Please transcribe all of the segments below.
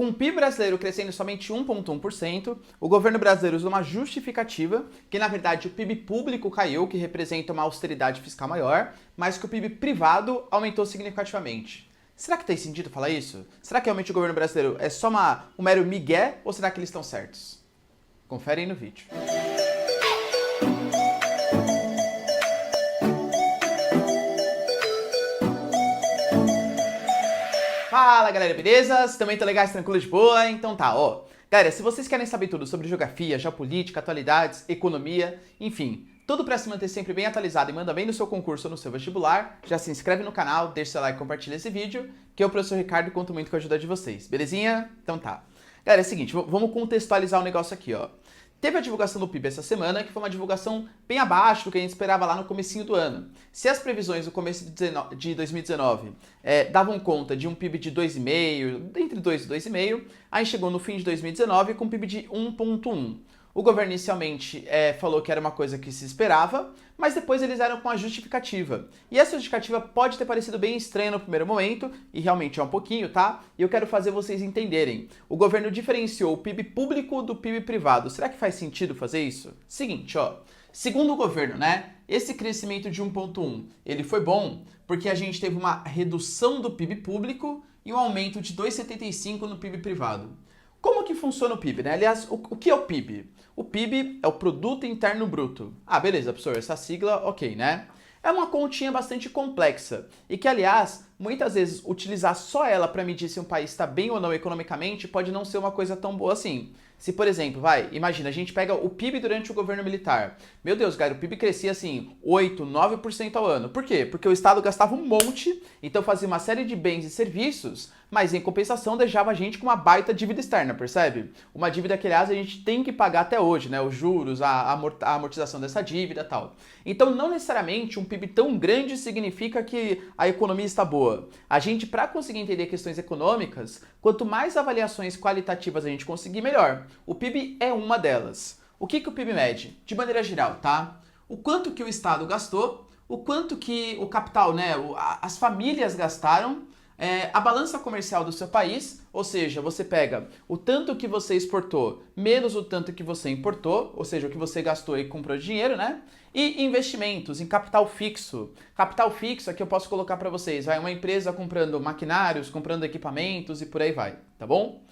Com o PIB brasileiro crescendo somente 1,1%, o governo brasileiro usou uma justificativa que, na verdade, o PIB público caiu, que representa uma austeridade fiscal maior, mas que o PIB privado aumentou significativamente. Será que tem sentido falar isso? Será que realmente o governo brasileiro é só um mero migué ou será que eles estão certos? Confere aí no vídeo. Fala galera, beleza? Vocês também estão legais, tranquilos, de boa? Então tá, ó. Galera, se vocês querem saber tudo sobre geografia, geopolítica, atualidades, economia, enfim, tudo para se manter sempre bem atualizado e manda bem no seu concurso ou no seu vestibular, já se inscreve no canal, deixa seu like e compartilha esse vídeo, que eu, professor Ricardo, conto muito com a ajuda de vocês, belezinha? Então tá. Galera, é o seguinte, vamos contextualizar o negócio aqui, ó. Teve a divulgação do PIB essa semana, que foi uma divulgação bem abaixo do que a gente esperava lá no comecinho do ano. Se as previsões do começo de 2019 davam conta de um PIB de 2,5, entre 2 e 2,5, aí chegou no fim de 2019 com um PIB de 1,1. O governo inicialmente falou que era uma coisa que se esperava, mas depois eles eram com a justificativa. E essa justificativa pode ter parecido bem estranha no primeiro momento, e realmente é um pouquinho, tá? E eu quero fazer vocês entenderem. O governo diferenciou o PIB público do PIB privado. Será que faz sentido fazer isso? Seguinte, ó. Segundo o governo, né? Esse crescimento de 1,1, ele foi bom porque a gente teve uma redução do PIB público e um aumento de 2,75 no PIB privado. Como que funciona o PIB, né? Aliás, o que é o PIB? O PIB é o Produto Interno Bruto. Ah, beleza, professor, essa sigla, ok, né? É uma continha bastante complexa e que, aliás, muitas vezes utilizar só ela para medir se um país está bem ou não economicamente pode não ser uma coisa tão boa assim. Se, por exemplo, imagina, a gente pega o PIB durante o governo militar. Meu Deus, cara, o PIB crescia assim 8, 9% ao ano. Por quê? Porque o Estado gastava um monte, então fazia uma série de bens e serviços, mas em compensação deixava a gente com uma baita dívida externa, percebe? Uma dívida que, aliás, a gente tem que pagar até hoje, né? Os juros, a amortização dessa dívida e tal. Então, não necessariamente um PIB tão grande significa que a economia está boa. A gente, para conseguir entender questões econômicas, quanto mais avaliações qualitativas a gente conseguir, melhor. O PIB é uma delas. O que o PIB mede? De maneira geral, tá? O quanto que o Estado gastou, o quanto que o capital, né, as famílias gastaram, a balança comercial do seu país, ou seja, você pega o tanto que você exportou menos o tanto que você importou, ou seja, o que você gastou e comprou dinheiro, né? E investimentos em capital fixo. Capital fixo aqui eu posso colocar para vocês, uma empresa comprando maquinários, comprando equipamentos e por aí vai, tá bom?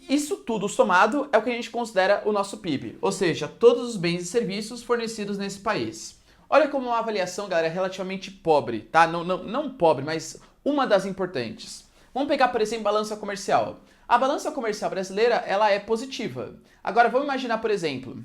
Isso tudo somado é o que a gente considera o nosso PIB, ou seja, todos os bens e serviços fornecidos nesse país. Olha como uma avaliação, galera, é relativamente pobre, tá? Não pobre, mas uma das importantes. Vamos pegar, por exemplo, balança comercial. A balança comercial brasileira, ela é positiva. Agora, vamos imaginar, por exemplo,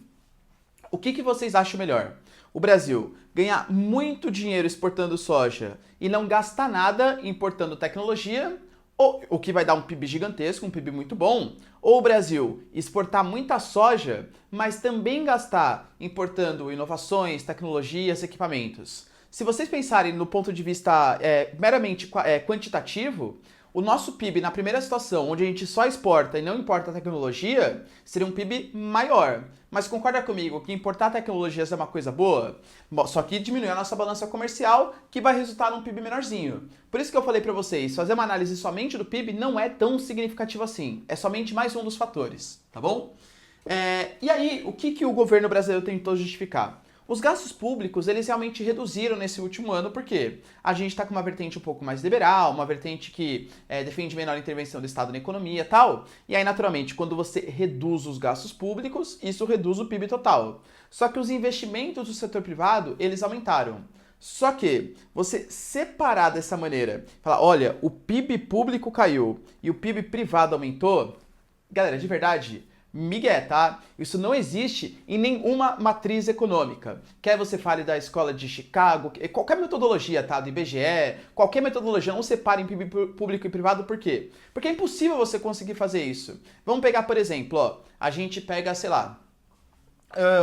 o que vocês acham melhor? O Brasil ganhar muito dinheiro exportando soja e não gastar nada importando tecnologia, ou o que vai dar um PIB gigantesco, um PIB muito bom, ou o Brasil exportar muita soja, mas também gastar importando inovações, tecnologias, equipamentos. Se vocês pensarem no ponto de vista meramente quantitativo, o nosso PIB na primeira situação, onde a gente só exporta e não importa a tecnologia, seria um PIB maior. Mas concorda comigo que importar tecnologias é uma coisa boa? Bom, só que diminui a nossa balança comercial, que vai resultar num PIB menorzinho. Por isso que eu falei para vocês, fazer uma análise somente do PIB não é tão significativo assim. É somente mais um dos fatores, tá bom? E aí, o que o governo brasileiro tentou justificar? Os gastos públicos, eles realmente reduziram nesse último ano, porque a gente está com uma vertente um pouco mais liberal, uma vertente que defende menor intervenção do Estado na economia e tal, e aí, naturalmente, quando você reduz os gastos públicos, isso reduz o PIB total. Só que os investimentos do setor privado, eles aumentaram. Só que você separar dessa maneira, falar, olha, o PIB público caiu e o PIB privado aumentou, galera, de verdade, migué, tá? Isso não existe em nenhuma matriz econômica. Quer você fale da escola de Chicago, qualquer metodologia, tá? Do IBGE, qualquer metodologia, não separa em PIB público e privado, por quê? Porque é impossível você conseguir fazer isso. Vamos pegar, por exemplo, ó, a gente pega, sei lá,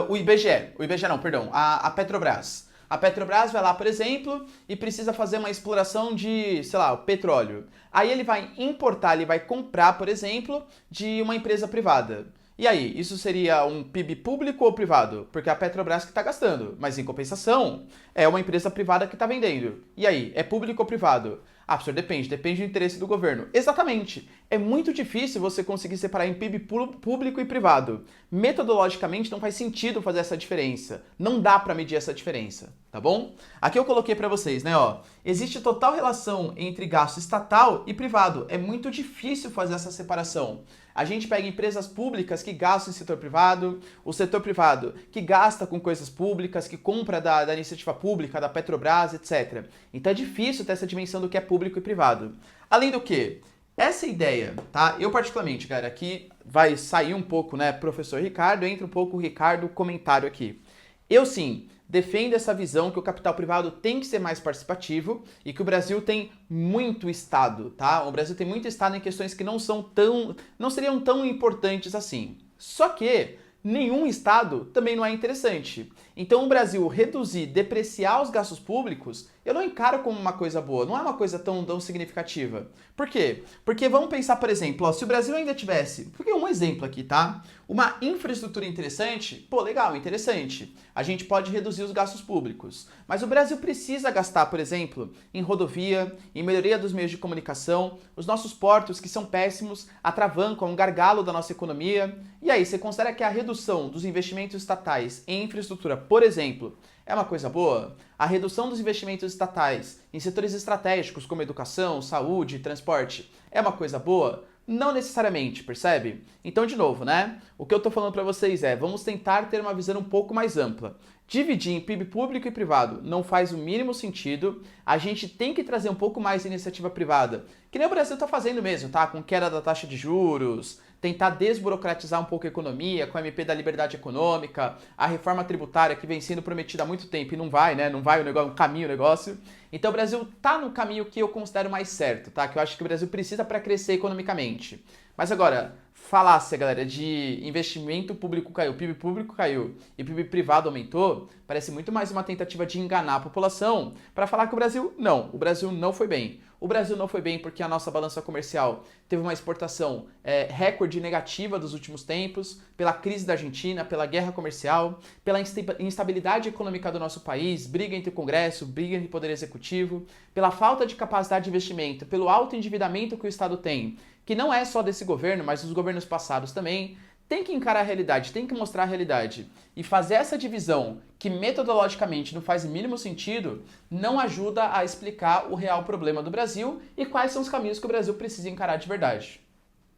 o IBGE não, perdão, a Petrobras. A Petrobras vai lá, por exemplo, e precisa fazer uma exploração de, sei lá, o petróleo. Aí ele vai importar, ele vai comprar, por exemplo, de uma empresa privada. E aí, isso seria um PIB público ou privado? Porque é a Petrobras que está gastando, mas em compensação, é uma empresa privada que está vendendo. E aí, é público ou privado? Ah, professor, depende do interesse do governo. Exatamente. é muito difícil você conseguir separar em PIB público e privado. Metodologicamente não faz sentido fazer essa diferença. Não dá para medir essa diferença, tá bom? Aqui eu coloquei para vocês, né, ó. Existe total relação entre gasto estatal e privado. É muito difícil fazer essa separação. A gente pega empresas públicas que gastam em setor privado, o setor privado que gasta com coisas públicas, que compra da iniciativa pública, da Petrobras, etc. Então é difícil ter essa dimensão do que é público e privado. Além do que, essa ideia, tá? Eu particularmente, galera, aqui vai sair um pouco, né, professor Ricardo, entra um pouco o Ricardo comentário aqui. Eu sim defendo essa visão que o capital privado tem que ser mais participativo e que o Brasil tem muito Estado, tá? O Brasil tem muito Estado em questões que não seriam tão importantes assim. Só que nenhum Estado também não é interessante. Então o Brasil reduzir, depreciar os gastos públicos, eu não encaro como uma coisa boa, não é uma coisa tão significativa. Por quê? Porque vamos pensar, por exemplo, ó, se o Brasil ainda tivesse, porque um exemplo aqui, tá? Uma infraestrutura interessante, pô, legal, interessante. A gente pode reduzir os gastos públicos. Mas o Brasil precisa gastar, por exemplo, em rodovia, em melhoria dos meios de comunicação, os nossos portos, que são péssimos, atravancam, um gargalo da nossa economia. E aí, você considera que a redução dos investimentos estatais em infraestrutura, por exemplo, é uma coisa boa? A redução dos investimentos estatais em setores estratégicos como educação, saúde, transporte, é uma coisa boa? Não necessariamente, percebe? Então, de novo, né? O que eu tô falando para vocês é, vamos tentar ter uma visão um pouco mais ampla. Dividir em PIB público e privado não faz o mínimo sentido. A gente tem que trazer um pouco mais de iniciativa privada, que nem o Brasil tá fazendo mesmo, tá? Com queda da taxa de juros, tentar desburocratizar um pouco a economia, com a MP da liberdade econômica, a reforma tributária que vem sendo prometida há muito tempo e não vai, né? Não vai o caminho o negócio. Então o Brasil tá no caminho que eu considero mais certo, tá? Que eu acho que o Brasil precisa para crescer economicamente. Mas agora, falácia, galera, de investimento público caiu, PIB público caiu e PIB privado aumentou, parece muito mais uma tentativa de enganar a população para falar que o Brasil não foi bem. O Brasil não foi bem porque a nossa balança comercial teve uma exportação recorde negativa dos últimos tempos, pela crise da Argentina, pela guerra comercial, pela instabilidade econômica do nosso país, briga entre o Congresso, briga entre o Poder Executivo, pela falta de capacidade de investimento, pelo alto endividamento que o Estado tem, que não é só desse governo, mas dos governos passados também. Tem que encarar a realidade, tem que mostrar a realidade. E fazer essa divisão, que metodologicamente não faz o mínimo sentido, não ajuda a explicar o real problema do Brasil e quais são os caminhos que o Brasil precisa encarar de verdade.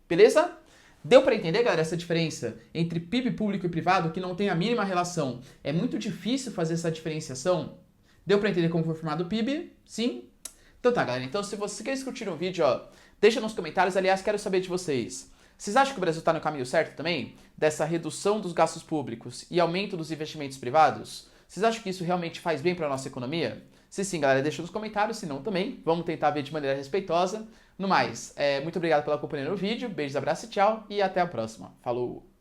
Beleza? Deu para entender, galera, essa diferença entre PIB público e privado, que não tem a mínima relação? É muito difícil fazer essa diferenciação? Deu para entender como foi formado o PIB? Sim? Então tá, galera. Então se você quer discutir um vídeo, ó, deixa nos comentários. Aliás, quero saber de vocês. Vocês acham que o Brasil está no caminho certo também? Dessa redução dos gastos públicos e aumento dos investimentos privados? Vocês acham que isso realmente faz bem para a nossa economia? Se sim, galera, deixa nos comentários. Se não, também. Vamos tentar ver de maneira respeitosa. No mais, muito obrigado pela companhia no vídeo. Beijos, abraço e tchau. E até a próxima. Falou!